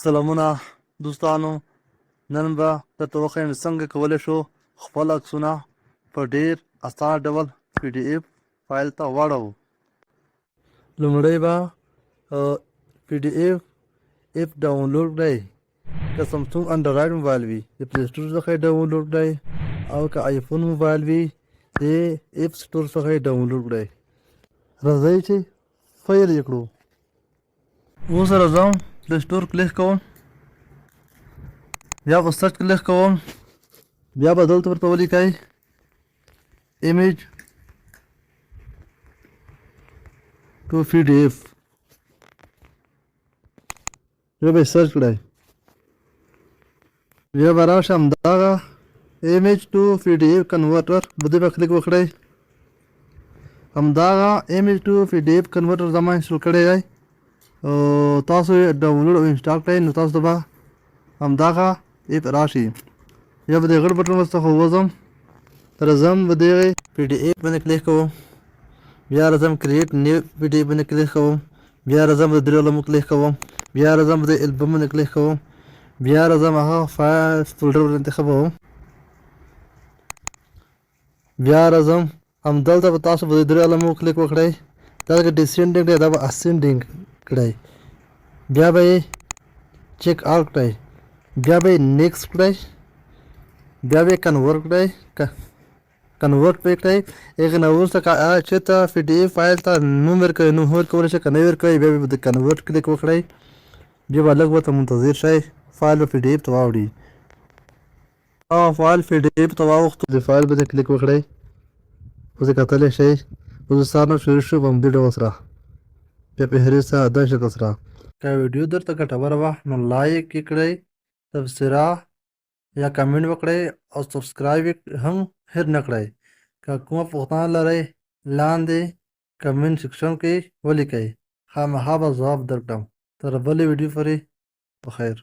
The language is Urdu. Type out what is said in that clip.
سلامونه دوستانو، نن به درته وښیم څنګه کولی شو خپل عکسونه په ډېر اسانه ډول PDF فایل ته واړوو. لومړی به PDF ایپ ډاونلوډ کړئ. که سمسونګ انډرایډ موبایل وي د پلی سټور څخه یې ډاونلوډ کړئ، او که آیفون موبایل وي د ایپ سټور څخه یې ډاونلوډ کړئ. راځئ چې پیل یې کړو. اوس راځم پلی سټور کلیک کوم، بیا په سرچ کلیک کوم، بیا به دلته ورته ولیکئ image to PDF. بیا به یې سرچ کړئ، بیا به راشي همدغه image to PDF converter په دې به click وکړئ. همدغه image to PDF converter زما انسټال کړی دی او تاسو یې ډاونلوډ او انسټال کړئ، نو تاسو ته به همدغه ایپ راشي. یا به د غټ بټن ورڅخه ووځم، راځم په دغې PDF باندې کلیک کوم، بیا راځم کریټ نیو PDF باندې کلیک کوم، بیا راځم د درې لمو کلیک کوم، بیا راځم د البم باندې کلیک کوم، بیا راځم هغه فایل فولډر ور انتخابوم، بیا راځم همدلته به تاسو په درې لمو کلیک وکړئ. دا ډیسینډینګ دی، دا به اسینډینګ کړئ، بیا به یې چیک آوټ کړئ، بیا به یې نیکسټ کړئ، بیا به یې کنورټ کړئ، کنورټ پې کړئ. هغې نه وروسته که چېرته PDF فایل ته نوم ورکوئ، نوم ورکولی شئ، که نه ورکوئ بیا به د کنورټ کلیک وکړئ، بیا به لږ ورته منتظر شئ، فایل به PDF ته واوړي. فایل PDF ته واوښتو، د فایل باندې کلیک وکړئ، اوس یې کتلی شئ. اوس سار نه شروع شو په همدې ډول سره، بیا په هرې سره داسې شکل سره. که ویډیو درته ګټوره وه نو لایک یې کړئ، تبصره یا کمنټ وکړئ او سبسکرایب یې هم هېر نه کړئ. که کومه پوښتنه لرئ لاندې کمنټ سیکشن کې ولیکئ، خامخا به ځواب درکړم. تر بلې ویډیو پورې بخیر.